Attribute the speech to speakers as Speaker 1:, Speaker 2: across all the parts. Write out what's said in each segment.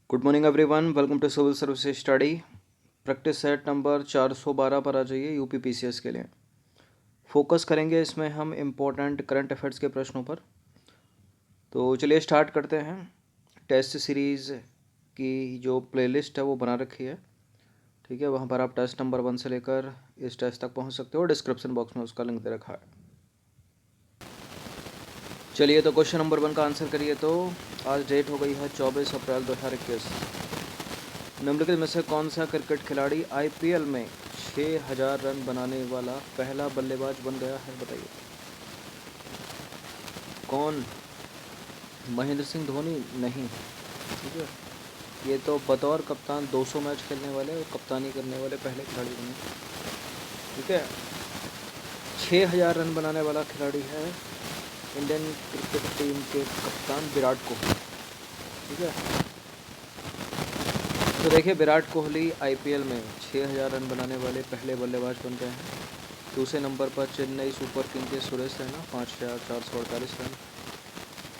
Speaker 1: Good morning everyone, welcome to civil service study. Practice set number 412 पर आ जाइए। UP PCS के लिए focus करेंगे इसमें हम इम्पोर्टेंट करंट अफेयर्स के प्रश्नों पर। तो चलिए स्टार्ट करते हैं। टेस्ट सीरीज़ की जो प्लेलिस्ट है वो बना रखी है, ठीक है। वहाँ पर आप टेस्ट नंबर 1 से लेकर इस टेस्ट तक पहुँच सकते हो। डिस्क्रिप्शन बॉक्स में उसका लिंक दे रखा है। चलिए तो क्वेश्चन नंबर 1 का आंसर करिए। तो आज डेट हो गई है 24 अप्रैल 2021। निम्नलिखित में से कौन सा क्रिकेट खिलाड़ी आईपीएल में 6000 रन बनाने वाला पहला बल्लेबाज बन गया है? बताइए कौन। महेंद्र सिंह धोनी? नहीं, ठीक है। ये तो बतौर कप्तान 200 मैच खेलने वाले और कप्तानी करने वाले पहले खिलाड़ी बने, ठीक है। 6000 रन बनाने वाला खिलाड़ी है इंडियन क्रिकेट टीम के कप्तान विराट कोहली, ठीक है। तो देखिए विराट कोहली आईपीएल में 6000 रन बनाने वाले पहले बल्लेबाज बन गए हैं। दूसरे नंबर पर चेन्नई सुपर किंग के सुरेश रैना 5448 रन,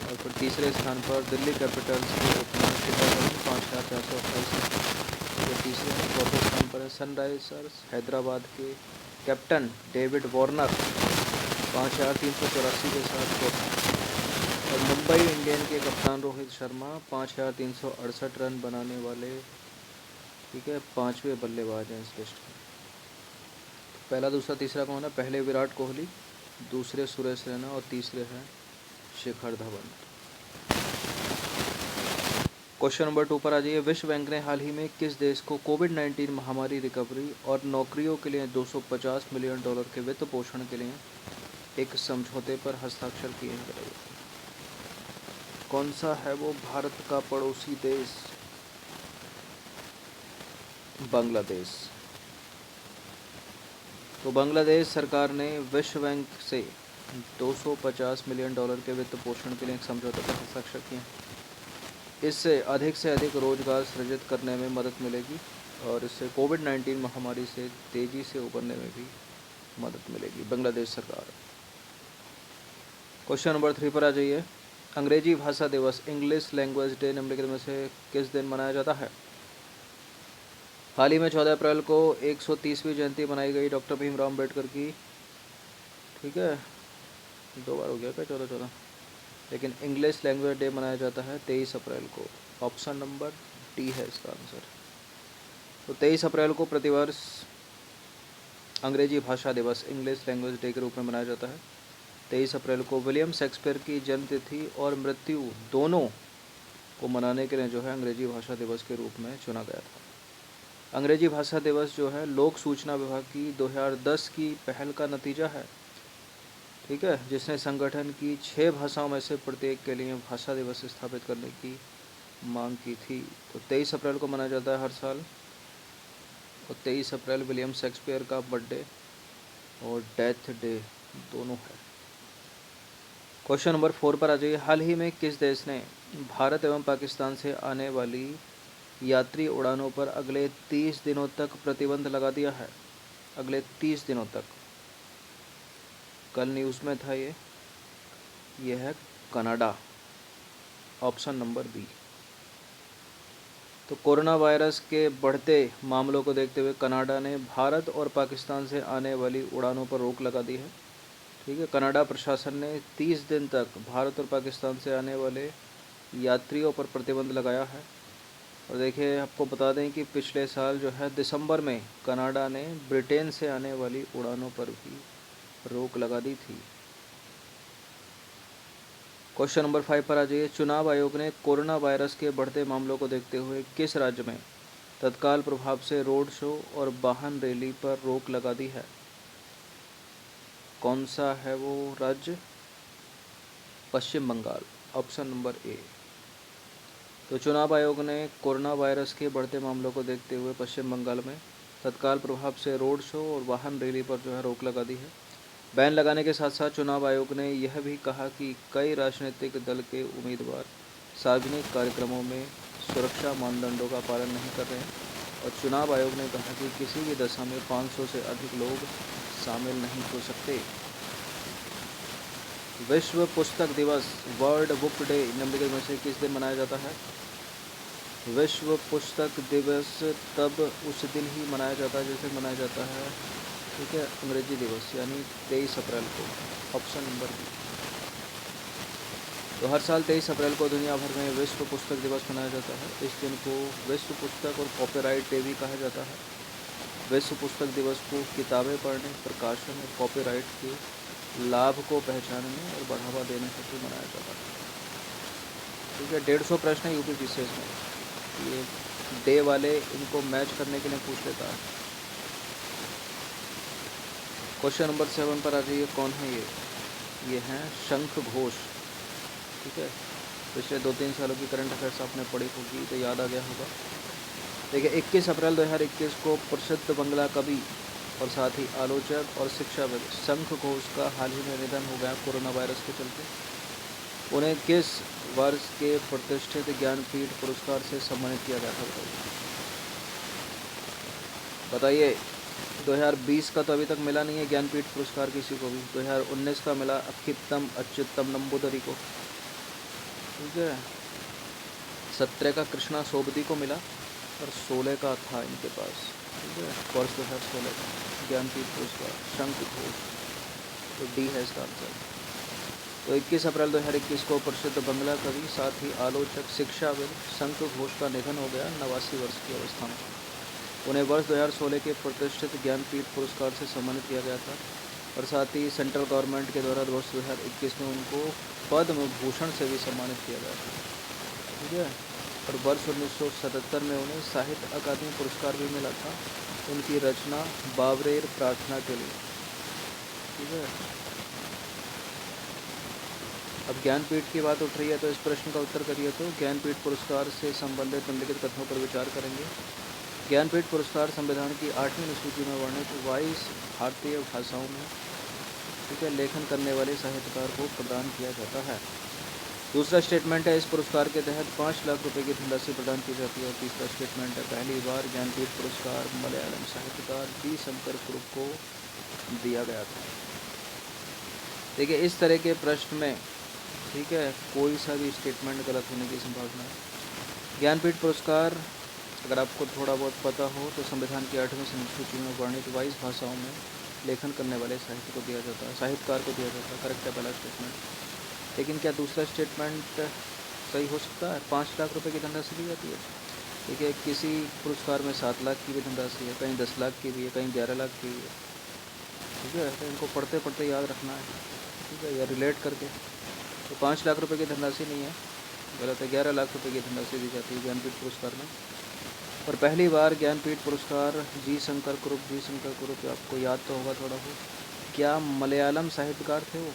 Speaker 1: और फिर तीसरे स्थान पर दिल्ली कैपिटल्स के ओपनर शिखर धवन 5428 रन। जो तीसरे हैं। चौथे स्थान पर है सनराइजर्स हैदराबाद के कैप्टन डेविड वार्नर 5384 के साथ चौथा। और मुंबई इंडियन के कप्तान रोहित शर्मा 5368 रन बनाने वाले, ठीक है, पांचवें बल्लेबाज हैं इस लिस्ट में। पहला दूसरा तीसरा कौन है? पहले विराट कोहली, दूसरे सुरेश रैना और तीसरे हैं शिखर धवन। क्वेश्चन नंबर 2 पर आ जाइए। विश्व बैंक ने हाल ही में किस देश को कोविड-19 महामारी रिकवरी और नौकरियों के लिए $250 मिलियन के वित्त पोषण के लिए एक समझौते पर हस्ताक्षर किए हैं? बताइए कौन सा है वो भारत का पड़ोसी देश? बांग्लादेश। तो बांग्लादेश सरकार ने विश्व बैंक से $250 मिलियन के वित्त पोषण के लिए एक समझौते पर हस्ताक्षर किए हैं। इससे अधिक रोजगार सृजित करने में मदद मिलेगी और इससे कोविड-19 महामारी से तेजी से उबरने में भी मदद मिलेगी बांग्लादेश सरकार। क्वेश्चन नंबर 3 पर आ जाइए। अंग्रेजी भाषा दिवस इंग्लिश लैंग्वेज डे निम्नलिखित में से किस दिन मनाया जाता है? हाल ही में 14 अप्रैल को 130वीं जयंती मनाई गई डॉक्टर भीमराव अम्बेडकर की, ठीक है। 2 बार हो गया क्या? 14 लेकिन इंग्लिश लैंग्वेज डे मनाया जाता है 23 अप्रैल को। ऑप्शन नंबर डी है इसका आंसर। तो 23 अप्रैल को प्रतिवर्ष अंग्रेजी भाषा दिवस इंग्लिश लैंग्वेज डे के रूप में मनाया जाता है। 23 अप्रैल को विलियम शेक्सपियर की जन्म तिथि और मृत्यु दोनों को मनाने के लिए जो है अंग्रेजी भाषा दिवस के रूप में चुना गया था। अंग्रेजी भाषा दिवस जो है लोक सूचना विभाग की 2010 की पहल का नतीजा है, ठीक है, जिसने संगठन की 6 भाषाओं में से प्रत्येक के लिए भाषा दिवस स्थापित करने की मांग की थी। तो 23 अप्रैल को मनाया जाता है हर साल। और 23 अप्रैल विलियम शेक्सपियर का बर्थडे और डेथ डे दोनों है। क्वेश्चन नंबर 4 पर आ जाइए। हाल ही में किस देश ने भारत एवं पाकिस्तान से आने वाली यात्री उड़ानों पर अगले 30 दिनों तक प्रतिबंध लगा दिया है? अगले 30 दिनों तक। कल न्यूज़ में था ये है कनाडा। Option number B. तो कोरोना वायरस के बढ़ते मामलों को देखते हुए कनाडा ने भारत और पाकिस्तान से आने वाली उड़ानों पर रोक लगा दी है, ठीक है। कनाडा प्रशासन ने 30 दिन तक भारत और पाकिस्तान से आने वाले यात्रियों पर प्रतिबंध लगाया है। और देखिए आपको बता दें कि पिछले साल जो है दिसंबर में कनाडा ने ब्रिटेन से आने वाली उड़ानों पर भी रोक लगा दी थी। क्वेश्चन नंबर 5 पर आ जाइए। चुनाव आयोग ने कोरोना वायरस के बढ़ते मामलों को देखते हुए किस राज्य में तत्काल प्रभाव से रोड शो और वाहन रैली पर रोक लगा दी है? कौन सा है वो राज्य? Paschim Bengal. Option number A. तो चुनाव आयोग ने कोरोना वायरस के बढ़ते मामलों को देखते हुए पश्चिम बंगाल में तत्काल प्रभाव से रोड शो और वाहन रैली पर जो है रोक लगा दी है। बैन लगाने के साथ साथ चुनाव आयोग ने यह भी कहा कि कई राजनीतिक दल के उम्मीदवार सार्वजनिक कार्यक्रमों में सुरक्षा मानदंडों का पालन नहीं कर रहे हैं। और चुनाव आयोग ने कहा कि किसी भी दशा में 500 से अधिक लोग शामिल नहीं हो सकते। विश्व पुस्तक दिवस वर्ल्ड बुक डे निम्नलिखित में से किस दिन मनाया जाता है? विश्व पुस्तक दिवस तब उस दिन ही मनाया जाता है जैसे मनाया जाता है, ठीक है, अंग्रेजी दिवस यानी 23 अप्रैल को। Option number B. तो हर साल 23 अप्रैल को दुनिया भर में विश्व पुस्तक दिवस मनाया जाता है। इस दिन को विश्व पुस्तक और कॉपीराइट डे भी कहा जाता है। विश्व पुस्तक दिवस को किताबें पढ़ने, प्रकाशन और कॉपीराइट के लाभ को पहचानने और बढ़ावा देने हेतु मनाया जाता है। ठीक है, 150 प्रश्न यूपी विशेष में, ये डे वाले इनको मैच करने के लिए पूछ लेता है। क्वेश्चन नंबर 7 पर आ जाइए। कौन है ये हैं शंख घोष। ठीक है, पिछले 2-3 सालों की करंट अफेयर्स आपने पढ़ी होगी तो याद आ गया होगा। देखिए, 21 अप्रैल 2021 को प्रसिद्ध बंगला कवि और साथ ही आलोचक और शिक्षाविद शंख घोष का हाल ही में निधन हो गया कोरोना वायरस के चलते। उन्हें किस वर्ष के प्रतिष्ठित ज्ञानपीठ पुरस्कार से सम्मानित किया गया था, बताइए। 2020 का तो अभी तक मिला नहीं है ज्ञानपीठ पुरस्कार किसी को भी। 2019 का मिला अच्युतम नंबूदरी को। ठीक है, 17 का कृष्णा सोबती को मिला और 16 का था इनके पास। ठीक है, वर्ष 2016 का ज्ञानपीठ पुरस्कार शंख घोष। तो डी है इसका आंसर। तो 21 अप्रैल 2021 को प्रसिद्ध बंगला कवि साथ ही आलोचक शिक्षाविद शंख घोष का निधन हो गया 89 वर्ष की अवस्था में। उन्हें वर्ष 2016 के प्रतिष्ठित ज्ञानपीठ पुरस्कार से सम्मानित किया गया था और साथ ही सेंट्रल गवर्नमेंट के द्वारा वर्ष 2021 में उनको पद्म भूषण से भी सम्मानित किया गया था। ठीक है, और वर्ष 1977 में उन्हें साहित्य अकादमी पुरस्कार भी मिला था उनकी रचना बाबरेर प्रार्थना के लिए। ठीक है, अब ज्ञानपीठ की बात उठ रही है तो इस प्रश्न का उत्तर करिए। तो ज्ञानपीठ पुरस्कार से संबंधित निम्नलिखित कथनों पर विचार करेंगे। ज्ञानपीठ पुरस्कार संविधान की 8वीं अनुसूची में वर्णित 22 भारतीय भाषाओं में, ठीक है, लेखन करने वाले साहित्यकार को प्रदान किया जाता है। दूसरा स्टेटमेंट है, इस पुरस्कार के तहत 5 लाख रुपए की धनराशि प्रदान की जाती है। और तीसरा स्टेटमेंट है, पहली बार ज्ञानपीठ पुरस्कार मलयालम साहित्यकार जी शंकर कुरुप को दिया गया था। देखिए, इस तरह के प्रश्न में, ठीक है, कोई सा भी स्टेटमेंट गलत होने की संभावना है। ज्ञानपीठ पुरस्कार अगर आपको थोड़ा बहुत पता हो तो संविधान की 8वीं अनुसूची में वर्णित 22 भाषाओं में लेखन करने वाले साहित्य को दिया जाता है, साहित्यकार को दिया जाता है। करेक्ट है पहला स्टेटमेंट। लेकिन क्या दूसरा स्टेटमेंट सही हो सकता है? 5 लाख रुपए की धनराशि दी जाती है। ठीक है, किसी पुरस्कार में 7 लाख की भी धनराशि है, कहीं 10 लाख की भी है, कहीं 11 लाख की भी है। ठीक है, तो इनको पढ़ते पढ़ते याद रखना है। ठीक है, या रिलेट करके। तो 5 लाख रुपए की धनराशि नहीं है, गलत है। 11 लाख रुपए की धनराशि दी जाती है ज्ञानपीठ पुरस्कार में। और पहली बार ज्ञानपीठ पुरस्कार जी शंकर कुरुप आपको याद तो होगा थोड़ा बहुत। क्या मलयालम साहित्यकार थे वो?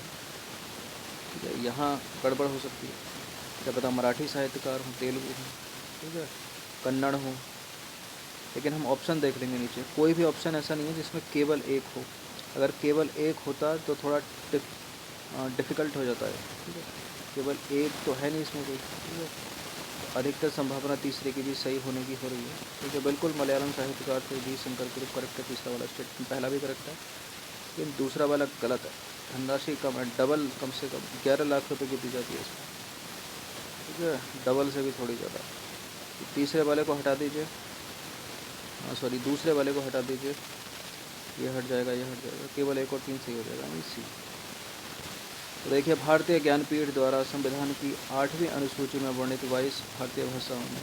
Speaker 1: ठीक है, यहाँ गड़बड़ हो सकती है। क्या पता मराठी साहित्यकार हूँ, तेलुगु हूँ, ठीक है, कन्नड़ हूँ। लेकिन हम ऑप्शन देख लेंगे नीचे। कोई भी ऑप्शन ऐसा नहीं है जिसमें केवल एक हो। अगर केवल एक होता तो थोड़ा डिफ़िकल्ट हो जाता है। ठीक है, केवल एक तो है नहीं इसमें कोई। ठीक है, अधिकतर संभावना तीसरे की भी सही होने की हो रही है। ठीक है, बिल्कुल मलयालम साहित्यकार थे जी शंकर कुरुप। करेक्ट है तीसरा वाला स्टेटमेंट। पहला भी करेक्ट है लेकिन दूसरा वाला गलत है। धनराशि कम है, डबल कम से कम 11 लाख रुपए की दी जाती है इसमें। ठीक है, डबल से भी थोड़ी ज़्यादा। तीसरे वाले को हटा दीजिए, सॉरी दूसरे वाले को हटा दीजिए, ये हट जाएगा, ये हट जाएगा, केवल 1 और 3 सही हो जाएगा, यानी सी। तो देखिए, भारतीय ज्ञानपीठ द्वारा संविधान की 8वीं अनुसूची में वर्णित 22 भारतीय भाषाओं में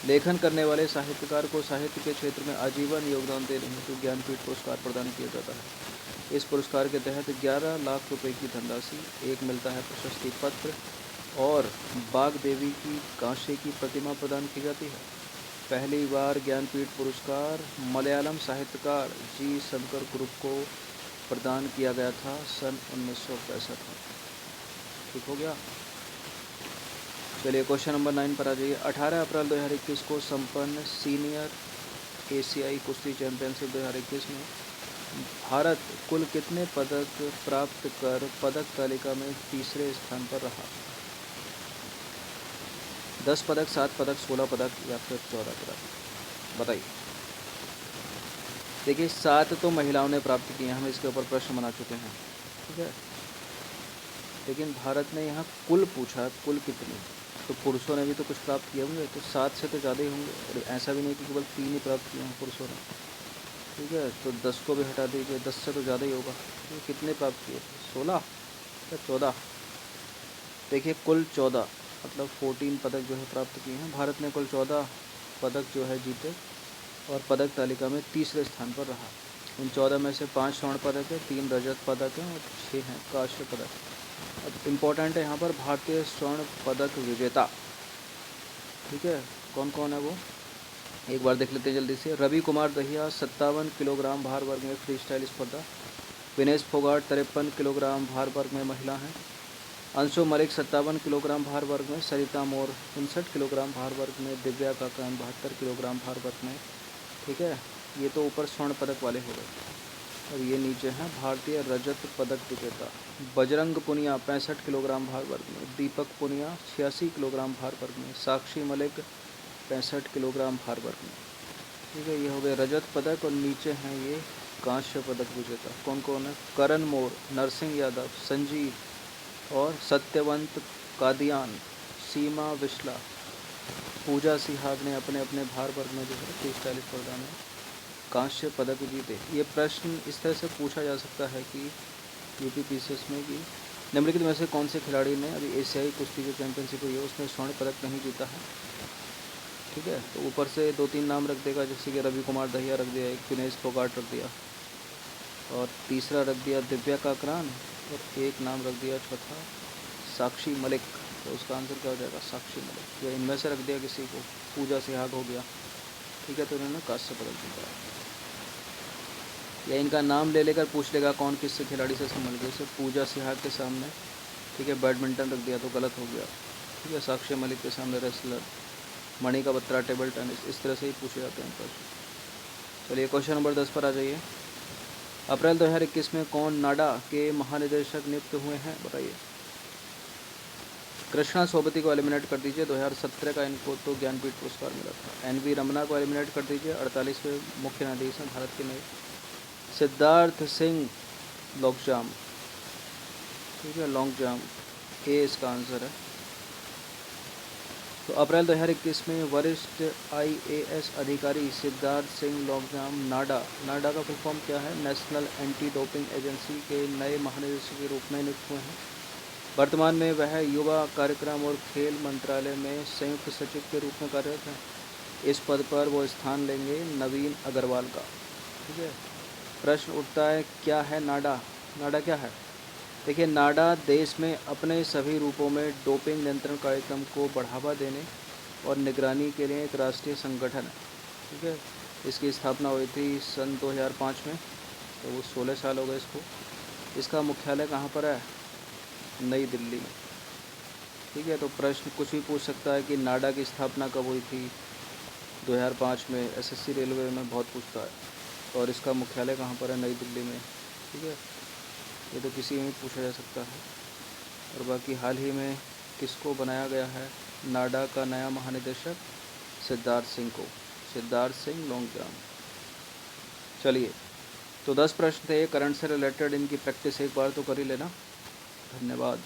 Speaker 1: लेखन करने वाले साहित्यकार को साहित्य के क्षेत्र में आजीवन योगदान देने हेतु ज्ञानपीठ पुरस्कार प्रदान किया जाता है। इस पुरस्कार के तहत 11 लाख रुपए की धनराशि, एक मिलता है प्रशस्ति पत्र और बाग देवी की कांसे की प्रतिमा प्रदान की जाती है। पहली बार ज्ञानपीठ पुरस्कार मलयालम साहित्यकार जी शंकर कुरुप को प्रदान किया गया था सन 1965 में। ठीक हो गया। चलिए क्वेश्चन नंबर 9 पर आ जाइए। 18 अप्रैल 2021 को संपन्न सीनियर एशियाई कुश्ती चैंपियनशिप 2021 में भारत कुल कितने पदक प्राप्त कर पदक तालिका में तीसरे स्थान पर रहा? 10 पदक, 7 पदक, 16 पदक या फिर 14 पदक? बताइए। देखिए, 7 तो महिलाओं ने प्राप्त किए हैं, हम इसके ऊपर प्रश्न बना चुके हैं। ठीक है, लेकिन भारत ने यहाँ कुल पूछा, कुल कितने? तो पुरुषों ने भी तो कुछ प्राप्त किए होंगे, तो 7 से तो ज़्यादा ही होंगे, और ऐसा भी नहीं कि केवल 3 ही प्राप्त किए हैं पुरुषों ने। ठीक है, तो 10 को भी हटा दीजिए, 10 से तो ज़्यादा ही होगा। तो कितने प्राप्त किए? 16 या 14? देखिए कुल 14, मतलब 14 पदक जो है प्राप्त किए हैं। भारत ने कुल 14 पदक जो है जीते और पदक तालिका में तीसरे स्थान पर रहा। इन 14 में से 5 स्वर्ण पदक है, 3 रजत पदक हैं और 6 हैं कांस्य पदक। अब इम्पोर्टेंट है यहाँ पर भारतीय स्वर्ण पदक विजेता। ठीक है, कौन कौन है वो एक बार देख लेते हैं जल्दी से। रवि कुमार दहिया 57 किलोग्राम भार वर्ग में फ्री स्टाइल स्पर्धा। विनेश फोगाट 53 किलोग्राम भार वर्ग में महिला हैं। अंशु मलिक 57 किलोग्राम भार वर्ग में। सरिता मोर 59 किलोग्राम भार वर्ग में। दिव्या काकान 72 किलोग्राम भार वर्ग में। ठीक है, ये तो ऊपर स्वर्ण पदक वाले हो गए। और ये नीचे हैं भारतीय रजत पदक विजेता। बजरंग पुनिया 65 किलोग्राम भार वर्ग में। दीपक पुनिया 86 किलोग्राम भार वर्ग में। साक्षी मलिक 65 किलोग्राम भार वर्ग में। ठीक है, ये हो गए रजत पदक। और नीचे हैं ये कांस्य पदक विजेता। कौन कौन है? करण मोर, नरसिंह यादव, संजीव और सत्यवंत कादियान, सीमा विश्ला, पूजा सिहाग ने अपने अपने भार वर्ग में जो है फ्री स्टाइल स्पर्धा में कांस्य पदक जीते। ये प्रश्न इस तरह से पूछा जा सकता है कि यूपीपीसीएस में कि निम्नलिखित में से कौन से खिलाड़ी ने अभी एशियाई कुश्ती जो चैंपियनशिप हुई है उसमें स्वर्ण पदक नहीं जीता है। ठीक है, तो ऊपर से 2-3 नाम रख देगा, जैसे कि रवि कुमार दहिया रख दिया, एक विनेश फोगाट रख दिया और तीसरा रख दिया दिव्या काकरान और एक नाम रख दिया चौथा साक्षी मलिक। तो उसका आंसर क्या हो जाएगा? साक्षी मलिक। या इनमें से रख दिया किसी को, पूजा सिहाग हो गया। ठीक है, तो इन्होंने कांस्य पदक जीता। या इनका नाम ले लेकर पूछ लेगा कौन किस खिलाड़ी से संबंधित, जैसे पूजा सिहाग के सामने ठीक है बैडमिंटन रख दिया तो गलत हो गया। ठीक है, साक्षी मलिक के सामने wrestler, Manika Batra table tennis, इस तरह से ही पूछे जाते हैं प्रश्न। चलिए क्वेश्चन नंबर 10 पर आ जाइए। अप्रैल 2021 में कौन नाडा के महानिदेशक नियुक्त हुए हैं? बताइए। कृष्णा सोबती को एलिमिनेट कर दीजिए, 2017 का इनको तो ज्ञानपीठ पुरस्कार मिला था। एन वी रमना को एलिमिनेट कर दीजिए, 48वें मुख्य न्यायाधीश हैं भारत के नए। सिद्धार्थ सिंह लॉन्गजाम, ठीक है लॉन्गजाम, ए इसका आंसर है। तो अप्रैल 2021 में वरिष्ठ IAS अधिकारी सिद्धार्थ सिंह लॉन्गजाम नाडा का फुल फॉर्म क्या है? नेशनल एंटी डोपिंग एजेंसी के नए महानिदेशक के रूप में नियुक्त हुए हैं। वर्तमान में वह युवा कार्यक्रम और खेल मंत्रालय में संयुक्त सचिव के रूप में कार्यरत हैं। इस पद पर वो स्थान लेंगे नवीन अग्रवाल का। ठीक है, प्रश्न उठता है क्या है नाडा? नाडा क्या है? देखिए, नाडा देश में अपने सभी रूपों में डोपिंग नियंत्रण कार्यक्रम को बढ़ावा देने और निगरानी के लिए एक राष्ट्रीय संगठन है। ठीक है, इसकी स्थापना हुई थी सन 2005 में, तो वो 16 साल हो गए इसको। इसका मुख्यालय कहाँ पर है? नई दिल्ली में। ठीक है, तो प्रश्न कुछ भी पूछ सकता है कि नाडा की स्थापना कब हुई थी? 2005 में। SSC रेलवे में बहुत पूछता है। और इसका मुख्यालय कहाँ पर है? नई दिल्ली में। ठीक है, ये तो किसी में पूछा जा सकता है। और बाकी हाल ही में किसको बनाया गया है नाडा का नया महानिदेशक? सिद्धार्थ सिंह को, सिद्धार्थ सिंह लॉन्गजाम। चलिए, तो 10 प्रश्न थे करंट से रिलेटेड, इनकी प्रैक्टिस एक बार तो कर ही लेना। धन्यवाद।